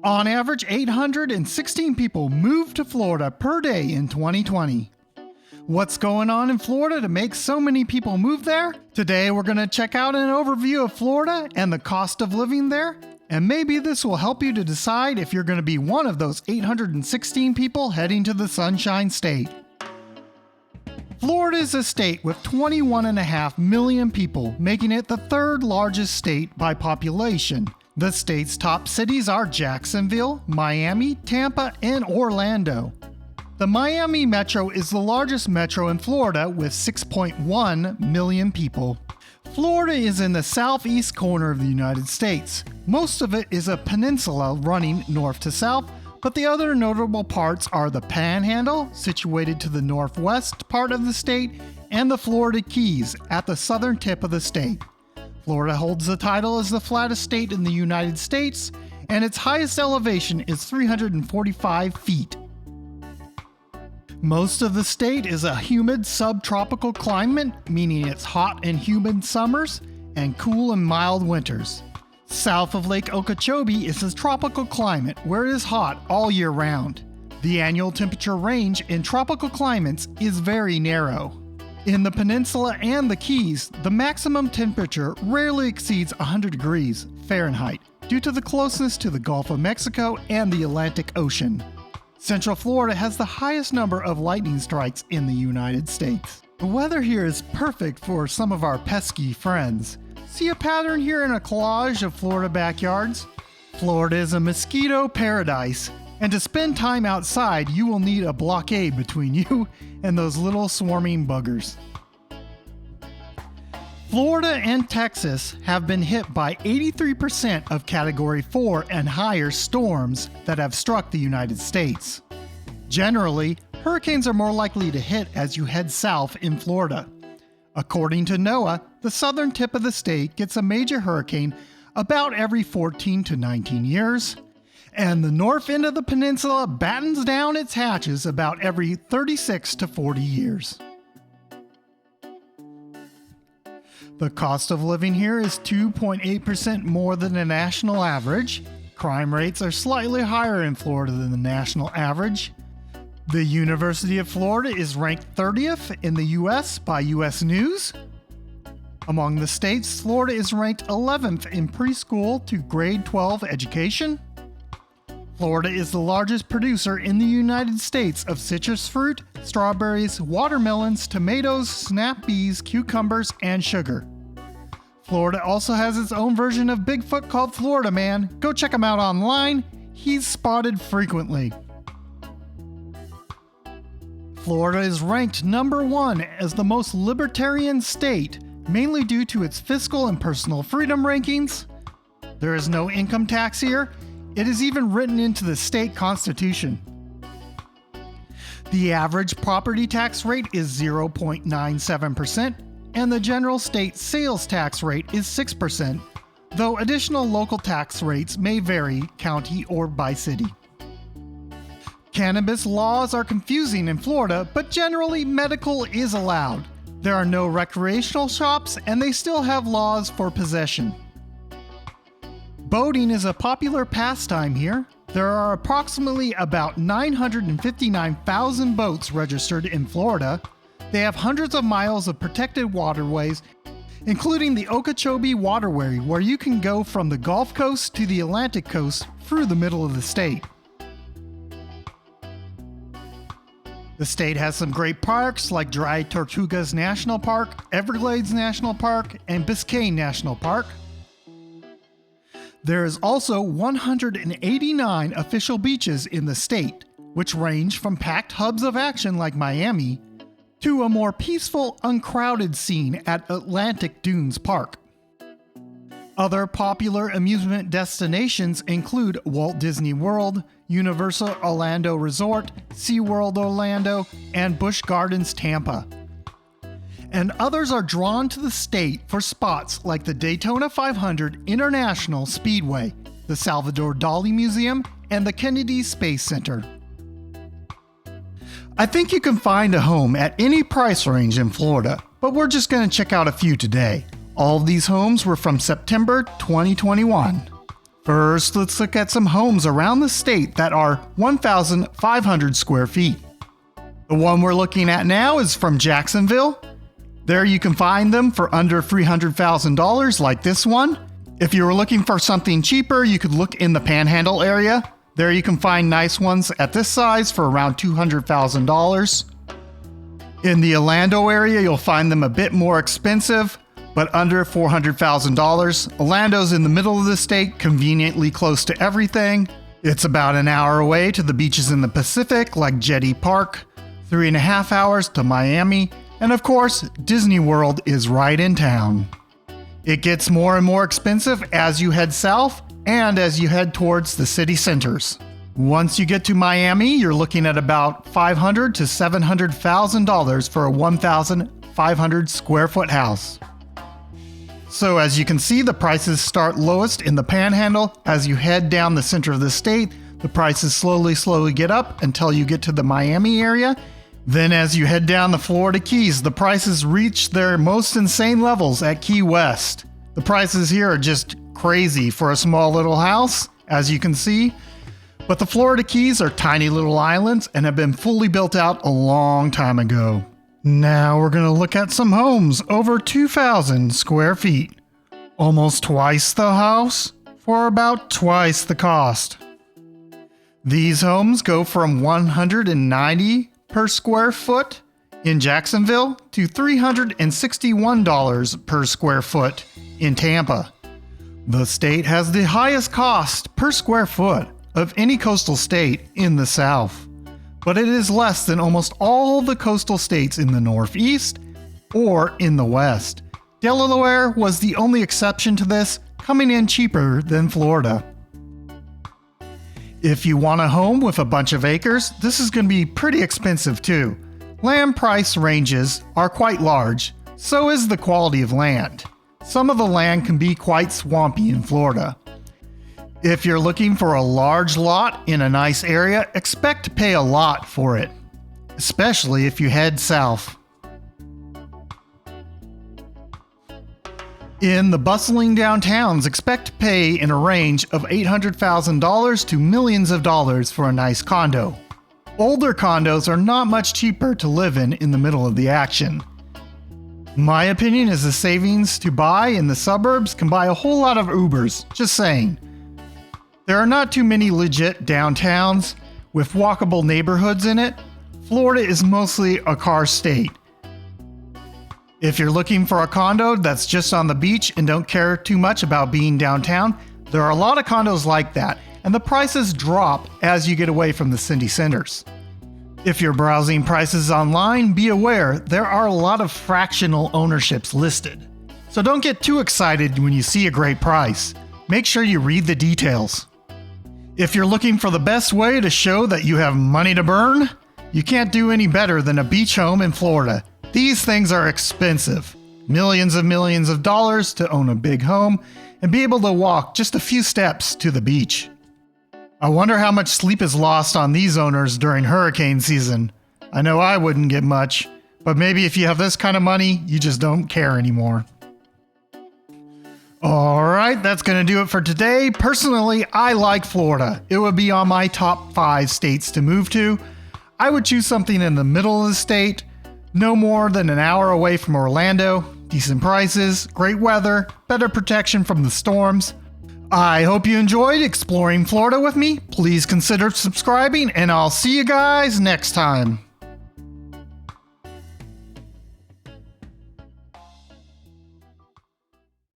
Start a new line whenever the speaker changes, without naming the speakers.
On average, 816 people moved to Florida per day in 2020. What's going on in Florida to make so many people move there? Today we're going to check out an overview of Florida and the cost of living there, and maybe this will help you to decide if you're going to be one of those 816 people heading to the Sunshine State. Florida is a state with 21.5 million people, making it the third largest state by population. The state's top cities are Jacksonville, Miami, Tampa, and Orlando. The Miami Metro is the largest metro in Florida with 6.1 million people. Florida is in the southeast corner of the United States. Most of it is a peninsula running north to south, but the other notable parts are the Panhandle, situated to the northwest part of the state, and the Florida Keys at the southern tip of the state. Florida holds the title as the flattest state in the United States, and its highest elevation is 345 feet. Most of the state is a humid subtropical climate, meaning it's hot and humid summers and cool and mild winters. South of Lake Okeechobee is a tropical climate where it is hot all year round. The annual temperature range in tropical climates is very narrow. In the peninsula and the Keys, the maximum temperature rarely exceeds 100 degrees Fahrenheit due to the closeness to the Gulf of Mexico and the Atlantic Ocean. Central Florida has the highest number of lightning strikes in the United States. The weather here is perfect for some of our pesky friends. See a pattern here in a collage of Florida backyards? Florida is a mosquito paradise, and to spend time outside, you will need a blockade between you and those little swarming buggers. Florida and Texas have been hit by 83% of Category 4 and higher storms that have struck the United States. Generally, hurricanes are more likely to hit as you head south in Florida. According to NOAA, the southern tip of the state gets a major hurricane about every 14 to 19 years, and the north end of the peninsula battens down its hatches about every 36 to 40 years. The cost of living here is 2.8% more than the national average. Crime rates are slightly higher in Florida than the national average. The University of Florida is ranked 30th in the U.S. by U.S. News. Among the states, Florida is ranked 11th in preschool to grade 12 education. Florida is the largest producer in the United States of citrus fruit, strawberries, watermelons, tomatoes, snap peas, cucumbers, and sugar. Florida also has its own version of Bigfoot called Florida Man. Go check him out online. He's spotted frequently. Florida is ranked number 1 as the most libertarian state, mainly due to its fiscal and personal freedom rankings. There is no income tax here. It is even written into the state constitution. The average property tax rate is 0.97%, and the general state sales tax rate is 6%, though additional local tax rates may vary county or by city. Cannabis laws are confusing in Florida, but generally medical is allowed. There are no recreational shops, and they still have laws for possession. Boating is a popular pastime here. There are approximately about 959,000 boats registered in Florida. They have hundreds of miles of protected waterways, including the Okeechobee Waterway, where you can go from the Gulf Coast to the Atlantic Coast through the middle of the state. The state has some great parks like Dry Tortugas National Park, Everglades National Park, and Biscayne National Park. There is also 189 official beaches in the state, which range from packed hubs of action like Miami to a more peaceful, uncrowded scene at Atlantic Dunes Park. Other popular amusement destinations include Walt Disney World, Universal Orlando Resort, SeaWorld Orlando, and Busch Gardens Tampa. And others are drawn to the state for spots like the Daytona 500 International Speedway, the Salvador Dali Museum, and the Kennedy Space Center. I think you can find a home at any price range in Florida, but we're just going to check out a few today. All of these homes were from September 2021. First, let's look at some homes around the state that are 1,500 square feet. The one we're looking at now is from Jacksonville. There you can find them for under $300,000 like this one. If you were looking for something cheaper, you could look in the Panhandle area. There you can find nice ones at this size for around $200,000. In the Orlando area, you'll find them a bit more expensive, but under $400,000. Orlando's in the middle of the state, conveniently close to everything. It's about an hour away to the beaches in the Pacific, like Jetty Park, 3.5 hours to Miami, and of course, Disney World is right in town. It gets more and more expensive as you head south and as you head towards the city centers. Once you get to Miami, you're looking at about $500,000 to $700,000 for a 1,500 square foot house. So as you can see, the prices start lowest in the Panhandle. As you head down the center of the state, the prices slowly get up until you get to the Miami area. Then as you head down the Florida Keys, the prices reach their most insane levels at Key West. The prices here are just crazy for a small little house, as you can see. But the Florida Keys are tiny little islands and have been fully built out a long time ago. Now we're going to look at some homes over 2,000 square feet. Almost twice the house for about twice the cost. These homes go from $190 per square foot in Jacksonville to $361 per square foot in Tampa. The state has the highest cost per square foot of any coastal state in the South, but it is less than almost all the coastal states in the Northeast or in the West. Delaware was the only exception to this, coming in cheaper than Florida. If you want a home with a bunch of acres, this is going to be pretty expensive too. Land price ranges are quite large, so is the quality of land. Some of the land can be quite swampy in Florida. If you're looking for a large lot in a nice area, expect to pay a lot for it, especially if you head south. In the bustling downtowns, expect to pay in a range of $800,000 to millions of dollars for a nice condo. Older condos are not much cheaper to live in the middle of the action. My opinion is the savings to buy in the suburbs can buy a whole lot of Ubers, just saying. There are not too many legit downtowns with walkable neighborhoods in it. Florida is mostly a car state. If you're looking for a condo that's just on the beach and don't care too much about being downtown, there are a lot of condos like that, and the prices drop as you get away from the city centers. If you're browsing prices online, be aware there are a lot of fractional ownerships listed. So don't get too excited when you see a great price. Make sure you read the details. If you're looking for the best way to show that you have money to burn, you can't do any better than a beach home in Florida. These things are expensive. Millions of dollars to own a big home and be able to walk just a few steps to the beach. I wonder how much sleep is lost on these owners during hurricane season. I know I wouldn't get much, but maybe if you have this kind of money, you just don't care anymore. Alright, that's going to do it for today. Personally, I like Florida. It would be on my top 5 states to move to. I would choose something in the middle of the state, no more than an hour away from Orlando, decent prices, great weather, better protection from the storms. I hope you enjoyed exploring Florida with me. Please consider subscribing, and I'll see you guys next time.